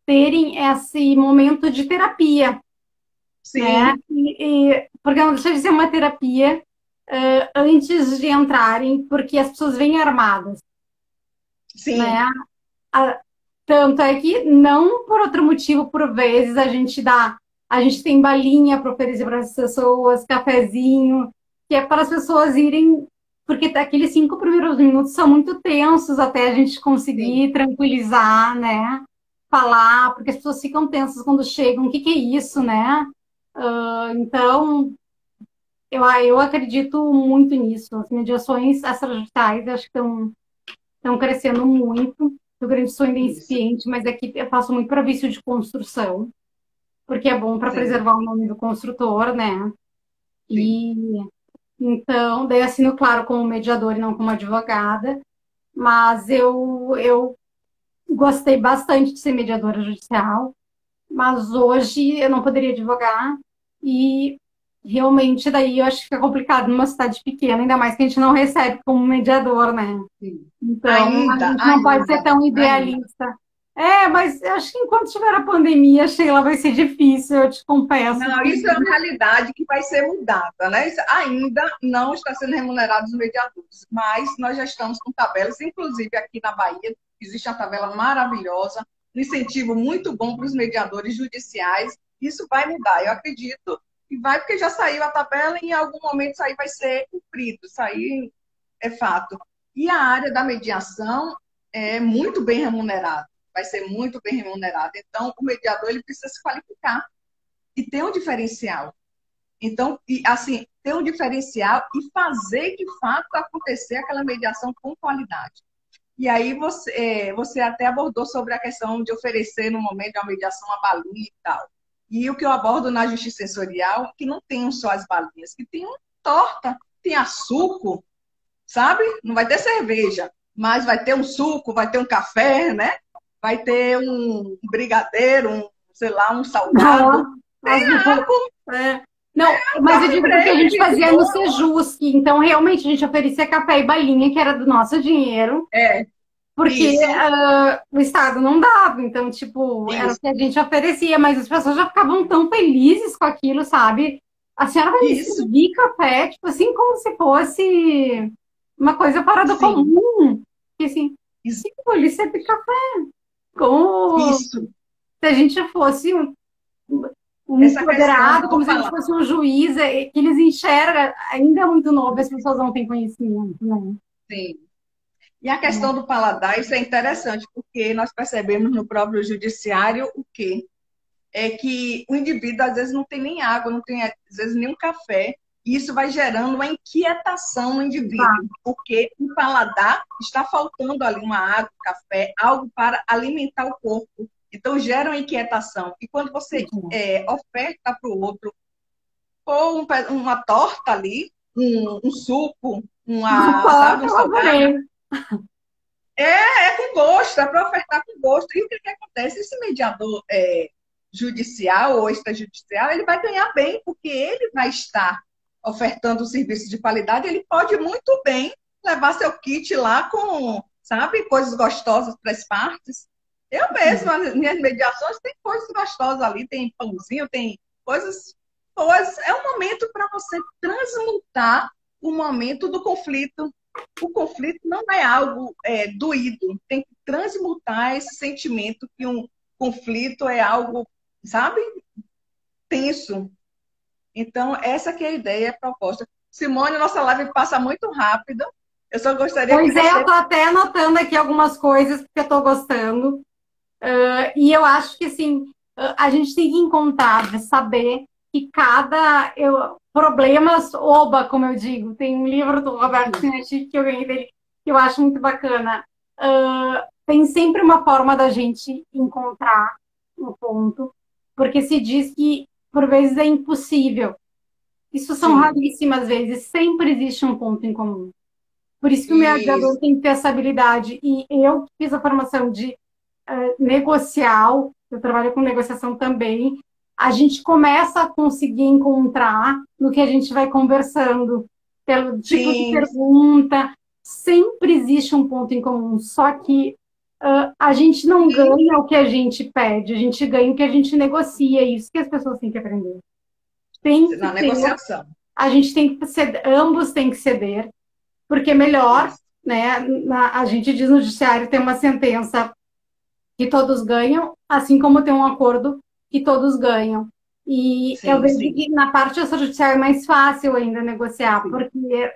terem esse momento de terapia. né? sim, Porque não deixa de ser uma terapia antes de entrarem, porque as pessoas vêm armadas, sim, né? A- Tanto é que não por outro motivo, por vezes a gente tem balinha para oferecer para as pessoas, cafezinho, que é para as pessoas irem, porque aqueles 5 primeiros minutos são muito tensos até a gente sim, conseguir tranquilizar, né? Falar, porque as pessoas ficam tensas quando chegam, o que que é isso, né? Então, eu acredito muito nisso. As mediações extrajudiciais acho que estão crescendo muito. Rio Grande do Sul ainda é isso, incipiente, mas aqui eu faço muito para vício de construção, porque é bom para sim, preservar o nome do construtor, né? sim, E então, daí assino, claro, como mediadora e não como advogada, mas eu gostei bastante de ser mediadora judicial, mas hoje eu não poderia advogar e realmente daí eu acho que fica complicado numa cidade pequena, ainda mais que a gente não recebe como mediador, né? sim. Então, a Ainda, gente não pode ser ainda, tão ainda. idealista. É, mas eu acho que enquanto tiver a pandemia, Sheila, vai ser difícil, eu te confesso. Não, isso é uma realidade que vai ser mudada, né? Isso ainda não está sendo remunerados os mediadores, mas nós já estamos com tabelas, inclusive aqui na Bahia, existe uma tabela maravilhosa, um incentivo muito bom para os mediadores judiciais. Isso vai mudar, eu acredito que vai, porque já saiu a tabela e em algum momento isso aí vai ser cumprido, isso aí é fato. E a área da mediação é muito bem remunerada, vai ser muito bem remunerada. Então, o mediador ele precisa se qualificar e ter um diferencial. Então, e, assim, ter um diferencial e fazer de fato acontecer aquela mediação com qualidade. E aí você até abordou sobre a questão de oferecer no momento de uma mediação uma balinha e tal. E o que eu abordo na justiça sensorial, que não tem só as balinhas, que tem uma torta, tem a suco, sabe? Não vai ter cerveja, mas vai ter um suco, vai ter um café, né? Vai ter um brigadeiro, sei lá, um salgado. Não, é. Não, mas eu Coffee digo porque a break, gente de fazia no boa. Sejusc, então realmente a gente oferecia café e balinha, que era do nosso dinheiro, É, porque isso, o Estado não dava, então, tipo, era o isso, que a gente oferecia, mas as pessoas já ficavam tão felizes com aquilo, sabe? A senhora vai me isso, servir café, tipo assim, como se fosse uma coisa fora do sim, comum. E assim, isso, sim, lhe serve café, como isso. se a gente fosse um Essa questão empoderado, como do se a gente falar. fosse um juiz, que eles enxergam, ainda é muito novo, as pessoas não têm conhecimento, né? Sim. E a questão do paladar, isso é interessante, porque nós percebemos no próprio judiciário o quê? É que o indivíduo às vezes não tem nem água, não tem às vezes nem um café, e isso vai gerando uma inquietação no Tá. indivíduo, porque o paladar está faltando ali uma água, um café, algo para alimentar o corpo. Então gera uma inquietação. E quando você oferta para o outro ou uma torta ali, um suco, Uma sabe, porta um eu salgado, adorei. é com gosto, é para ofertar com gosto. E o que acontece? Esse mediador judicial ou extrajudicial, ele vai ganhar bem, porque ele vai estar ofertando um serviço de qualidade, ele pode muito bem levar seu kit lá com, sabe, coisas gostosas para as partes. Eu mesma, nas minhas mediações, tem coisas gostosas ali, tem pãozinho, tem coisas boas. É um momento para você transmutar o momento do conflito. O conflito não é algo doído, tem que transmutar esse sentimento que um conflito é algo, sabe, tenso. Então, essa que é a ideia, a proposta. Simone, nossa live passa muito rápido. Eu só gostaria que Pois é, eu você. tô até anotando aqui algumas coisas que eu tô gostando. E eu acho que, assim, a gente tem que encontrar, saber que problemas oba, como eu digo. Tem um livro do Roberto Sinati que eu ganhei dele, que eu acho muito bacana. Tem sempre uma forma da gente encontrar um ponto, porque se diz que, por vezes, é impossível. Isso são Sim, raríssimas vezes, sempre existe um ponto em comum. Por isso que o mediador isso. tem que ter essa habilidade. E eu fiz a formação de negocial, eu trabalho com negociação também, a gente começa a conseguir encontrar no que a gente vai conversando, pelo tipo de Sim, pergunta, sempre existe um ponto em comum, só que a gente não sim. ganha o que a gente pede, a gente ganha o que a gente negocia, é isso que as pessoas têm que aprender. tem que Na ter, negociação. a gente tem que ceder, ambos têm que ceder, porque é melhor, né? A gente diz no judiciário tem uma sentença que todos ganham, assim como tem um acordo que todos ganham. E eu Sim, vejo sim, que na parte extrajudicial é mais fácil ainda negociar, sim, porque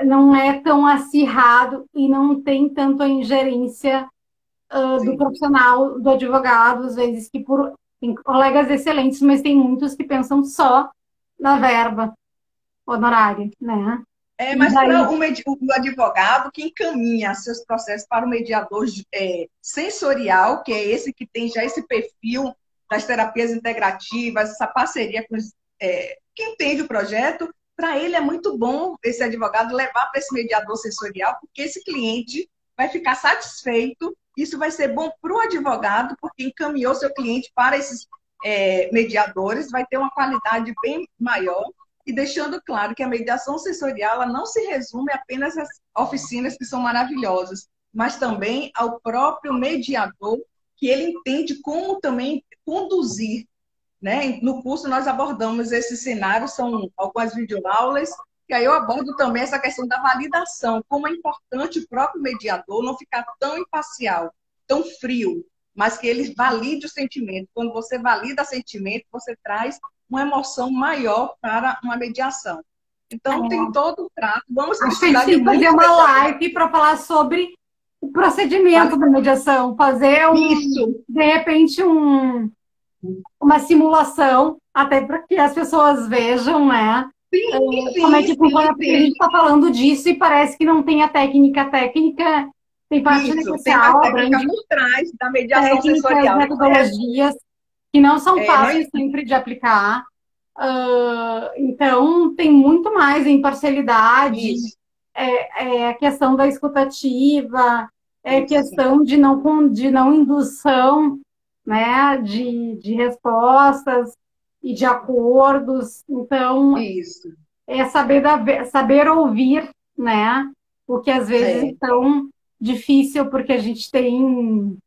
não é tão acirrado e não tem tanto a ingerência do sim. profissional, do advogado, às vezes que tem colegas excelentes, mas tem muitos que pensam só na verba honorária, né? E Mas para daí, o advogado que encaminha seus processos para o mediador sensorial, que é esse que tem já esse perfil das terapias integrativas, essa parceria com quem entende o projeto, para ele é muito bom esse advogado levar para esse mediador sensorial, porque esse cliente vai ficar satisfeito. Isso vai ser bom para o advogado, porque encaminhou seu cliente para esses mediadores, vai ter uma qualidade bem maior e deixando claro que a mediação sensorial ela não se resume apenas às oficinas que são maravilhosas, mas também ao próprio mediador, que ele entende como também conduzir. Né? No curso nós abordamos esse cenário, são algumas videoaulas, que aí eu abordo também essa questão da validação, como é importante o próprio mediador não ficar tão imparcial, tão frio, mas que ele valide o sentimento. Quando você valida o sentimento, você traz uma emoção maior para uma mediação. Então, tem todo o trato. Vamos acho que a gente precisar de tem que fazer muitos uma especialistas. live para falar sobre o procedimento da mediação, fazer Isso. de repente, uma simulação, até para que as pessoas vejam, né? Sim, Como é sim, que funciona, sim, porque a gente sim. está falando disso e parece que não tem a técnica. Técnica tem parte Isso. Tem uma negocial, técnica abrange por trás da mediação técnicas, sensorial. Não é, metodologias que não são não é fáceis sempre de aplicar. Então, tem muito mais imparcialidade, isso. a questão da escutativa, Isso. questão de não indução, né, de respostas e de acordos. Então, Isso. é saber ouvir, né, o que às vezes é É, tão difícil, porque a gente tem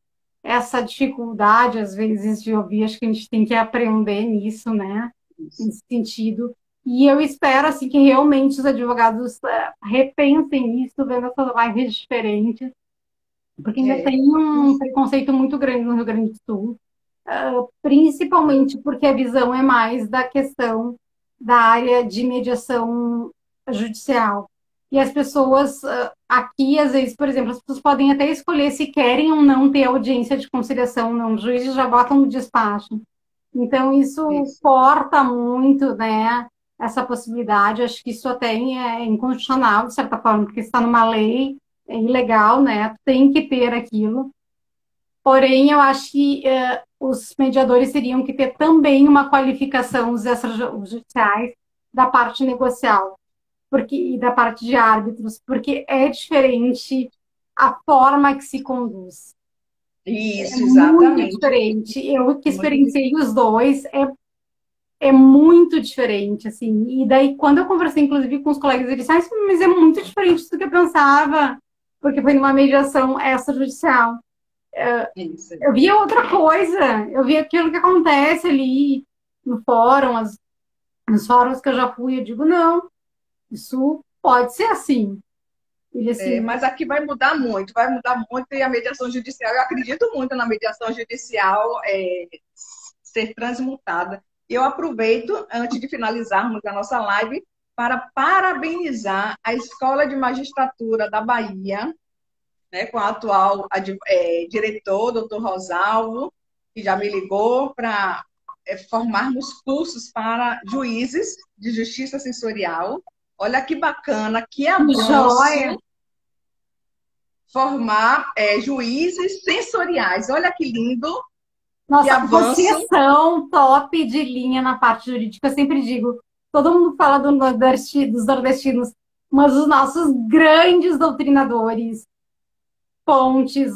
essa dificuldade, às vezes, de ouvir. Acho que a gente tem que aprender nisso, né, isso. nesse sentido. E eu espero, assim, que realmente os advogados repensem isso, vendo essas lives diferentes, porque ainda É. tem um preconceito muito grande no Rio Grande do Sul, principalmente porque a visão é mais da questão da área de mediação judicial. E as pessoas aqui, às vezes, por exemplo, as pessoas podem até escolher se querem ou não ter audiência de conciliação, não, os juízes já botam no despacho. Então, isso Isso. corta muito, né, essa possibilidade. Acho que isso até é inconstitucional, de certa forma, porque está numa lei, é ilegal, né, tem que ter aquilo. Porém, eu acho que os mediadores teriam que ter também uma qualificação, os extrajudiciais, da parte negocial e da parte de árbitros, porque é diferente a forma que se conduz. É Isso, muito exatamente. diferente. Eu que Muito experienciei os dois, é muito diferente, assim. E daí, quando eu conversei, inclusive, com os colegas, eles disseram, mas é muito diferente do que eu pensava, porque foi numa mediação extrajudicial. isso. Eu via outra coisa, eu via aquilo que acontece ali no fórum, nos fóruns que eu já fui, eu digo, não, isso pode ser assim. Ele assim, Mas aqui vai mudar muito, e a mediação judicial, eu acredito muito na mediação judicial ser transmutada. Eu aproveito, antes de finalizarmos a nossa live, para parabenizar a Escola de Magistratura da Bahia, né, com o atual diretor, doutor Rosalvo, que já me ligou para formarmos cursos para juízes de justiça sensorial. Olha que bacana, que que joia! avanço formar juízes sensoriais. Olha que lindo, que Nossa, avanço. vocês são top de linha na parte jurídica. Eu sempre digo, todo mundo fala dos nordestinos, mas os nossos grandes doutrinadores, Pontes,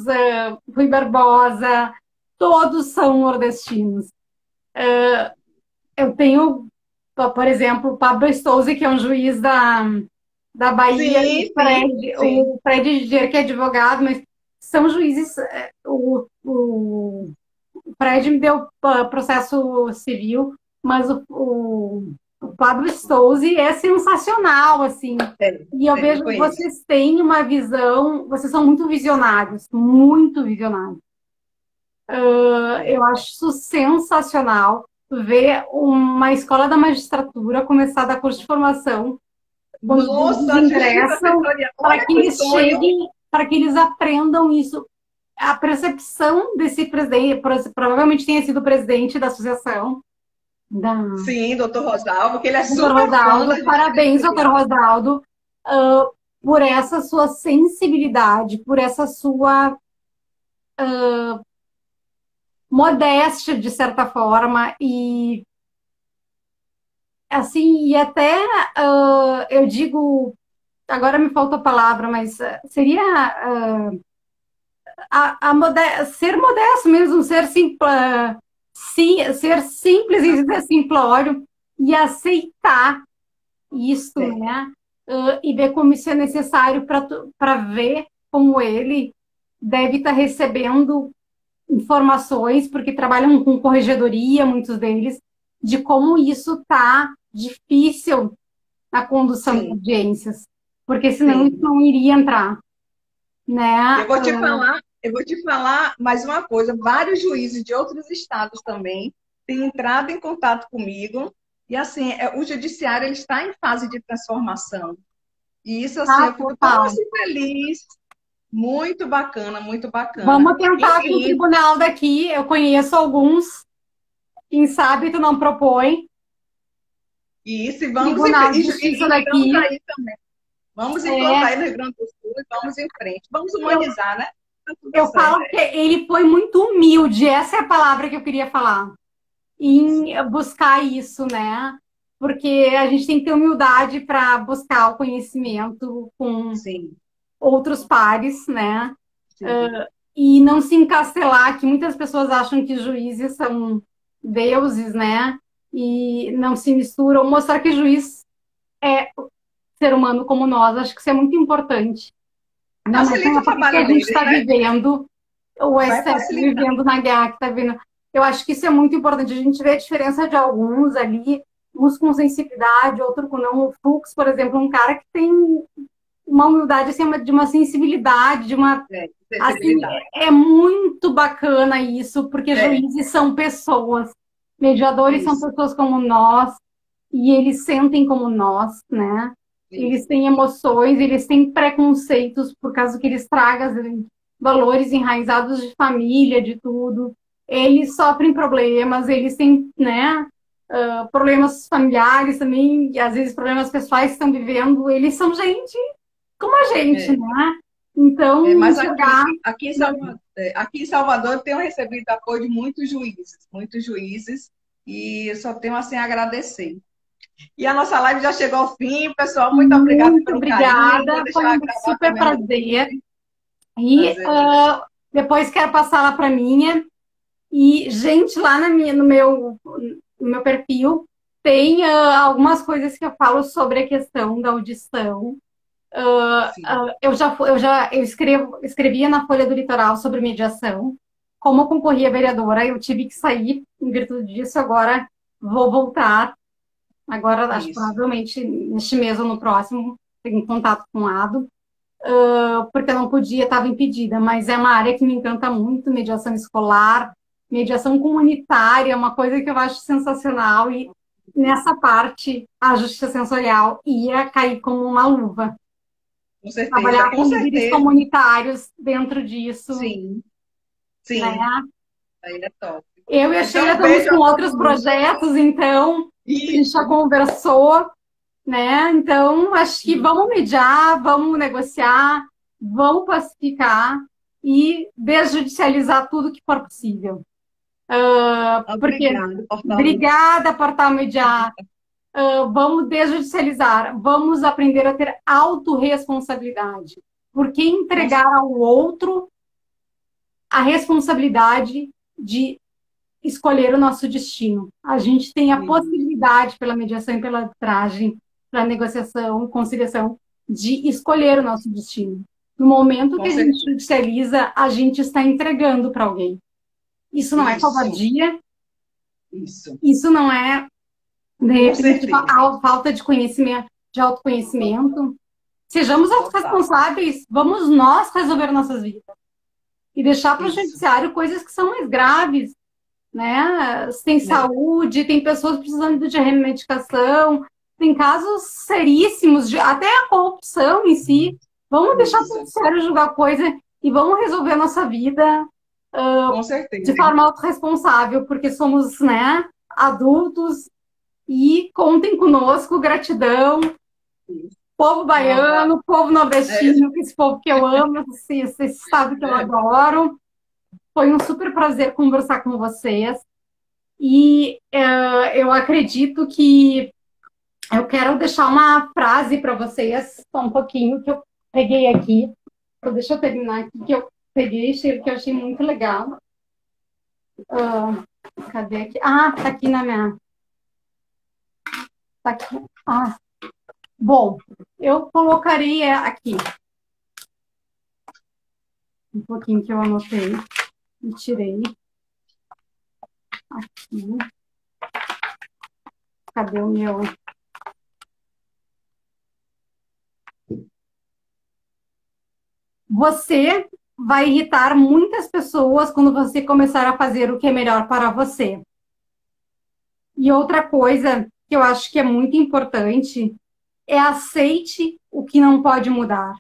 Rui Barbosa, todos são nordestinos. Eu tenho, por exemplo, o Pablo Stouze, que é um juiz da Bahia, Sim, sim, sim. O Fred Didier, que é advogado, mas são juízes. O Fred me deu processo civil, mas o Pablo Stouze é sensacional, assim. E eu vejo que vocês têm uma visão, vocês são muito visionários, muito visionários. Eu acho isso sensacional ver uma escola da magistratura começar a dar curso de formação quando Nossa, eles ingressam, para que eles cheguem, para que eles aprendam isso. A percepção desse presidente, provavelmente tenha sido o presidente da associação. Sim, doutor Rosaldo, que ele é doutor super Rosaldo, fã. Parabéns, doutor Rosaldo, por essa sua sensibilidade, por essa sua modéstia, de certa forma, e assim, e até eu digo, agora me falta a palavra, mas seria ser modesto mesmo, ser simples e ser simplório e aceitar isso, né? E ver como isso é necessário para ver como ele deve estar recebendo informações, porque trabalham com corregedoria, muitos deles, de como isso está difícil na condução de audiências, porque senão isso não iria entrar, né? Eu vou te falar mais uma coisa, vários juízes de outros estados também têm entrado em contato comigo, e assim, o judiciário ele está em fase de transformação. E isso, assim, eu fico tão assim, feliz. Muito bacana, muito bacana. Vamos tentar com o tribunal daqui. Eu conheço alguns. Quem sabe tu não propõe. Isso, e vamos tribunal de justiça daqui. Aí também. Vamos implantar aí no Rio Grande do Sul e vamos em frente. Vamos humanizar, né? Eu falo que ele foi muito humilde. Essa é a palavra que eu queria falar. Em buscar isso, né? Porque a gente tem que ter humildade para buscar o conhecimento com outros pares, né? E não se encastelar, que muitas pessoas acham que juízes são deuses, né? E não se misturam. Mostrar que juiz é ser humano como nós, acho que isso é muito importante. Não é que a gente está vivendo, o STF vivendo na guerra que está vivendo. Eu acho que isso é muito importante. A gente vê a diferença de alguns ali, uns com sensibilidade, outros com não. O Fux, por exemplo, um cara que tem uma humildade, assim, de uma sensibilidade, de uma... Assim, é muito bacana isso, porque juízes são pessoas, mediadores são pessoas como nós, e eles sentem como nós, né? Eles têm emoções, eles têm preconceitos, por causa que eles tragam valores enraizados de família, de tudo. Eles sofrem problemas, eles têm, né, problemas familiares também, e às vezes problemas pessoais que estão vivendo. Eles são gente como a gente, né? Então, mas aqui em Salvador eu tenho recebido apoio de muitos juízes, e eu só tenho assim a agradecer. E a nossa live já chegou ao fim, pessoal. Muito obrigada pelo carinho. Foi um super prazer. E depois quero passar lá para minha. E, gente, lá no meu perfil tem algumas coisas que eu falo sobre a questão da audição. Eu escrevia na Folha do Litoral sobre mediação. Como eu concorria vereadora, eu tive que sair em virtude disso. Agora vou voltar. Agora, acho que provavelmente neste mês ou no próximo, tenho contato com o ADO, porque eu não podia, estava impedida, mas é uma área que me encanta muito, mediação escolar, mediação comunitária, uma coisa que eu acho sensacional, e nessa parte a justiça sensorial ia cair como uma luva. Com certeza, trabalhar com líderes comunitários dentro disso. Sim. Né? Aí é top. Eu e a Sheila estamos com outros projetos, então a gente já conversou, né? Então, acho que vamos mediar, vamos negociar, vamos pacificar e desjudicializar tudo que for possível. Obrigada, Portal Mediar. Vamos desjudicializar, vamos aprender a ter autorresponsabilidade. Porque entregar ao outro a responsabilidade de escolher o nosso destino. A gente tem a possibilidade, pela mediação e pela arbitragem, pela negociação e conciliação, de escolher o nosso destino. No momento que a gente judicializa, a gente está entregando para alguém. Isso não é covardia, Isso, Isso não é, de com repente, certeza. falta de conhecimento, de autoconhecimento. Sejamos Total. autorresponsáveis, vamos nós resolver nossas vidas. E deixar para o Isso, judiciário coisas que são mais graves, né? Tem né? saúde, tem pessoas precisando de remedicação, tem casos seríssimos, até a corrupção em si. Vamos deixar para o Isso, judiciário julgar coisa e vamos resolver a nossa vida com de certeza. forma autorresponsável, porque somos, né, adultos e contem conosco, gratidão. Povo Um abraço. baiano, povo É, nordestino, esse povo que eu amo, esse estado que eu é, adoro. Foi um super prazer conversar com vocês. E eu acredito que eu quero deixar uma frase para vocês, só um pouquinho, que eu peguei aqui. Então, deixa eu terminar aqui, que eu peguei, que eu achei muito legal. Cadê aqui? Ah, tá aqui na minha. Tá aqui. Ah, bom, eu colocarei aqui. Um pouquinho que eu anotei e tirei. Aqui. Cadê o meu? Você vai irritar muitas pessoas quando você começar a fazer o que é melhor para você. E outra coisa que eu acho que é muito importante é aceite o que não pode mudar.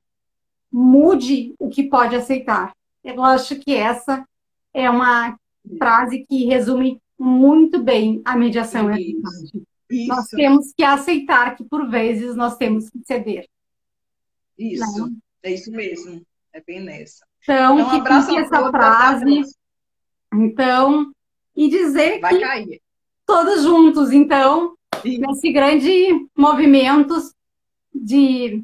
Mude o que pode aceitar. Eu acho que essa é uma frase que resume muito bem a mediação e a isso, arbitragem. Nós isso, temos que aceitar que, por vezes, nós temos que ceder. Né? isso. É isso mesmo. É bem nessa. Então, Então, um que abraço fique a essa todos, até a frase. próxima. Então, e dizer Vai que cair. todos juntos, então, Isso. nesse grande movimento de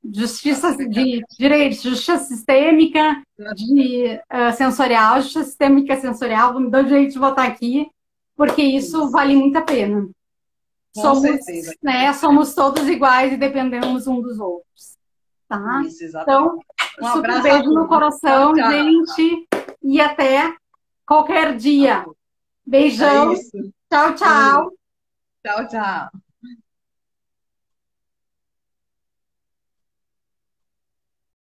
justiça, de direito, justiça sistêmica, de sensorial, justiça sistêmica sensorial, vou me dar o direito de votar aqui, porque isso vale muito a pena. Com Somos, certeza. né, somos todos iguais e dependemos um dos outros, tá? Isso, exatamente. Então, Um super abraço a beijo no todos. Tchau, coração, tchau. gente, e até qualquer dia. É Beijão, isso. tchau, tchau. Tchau, tchau.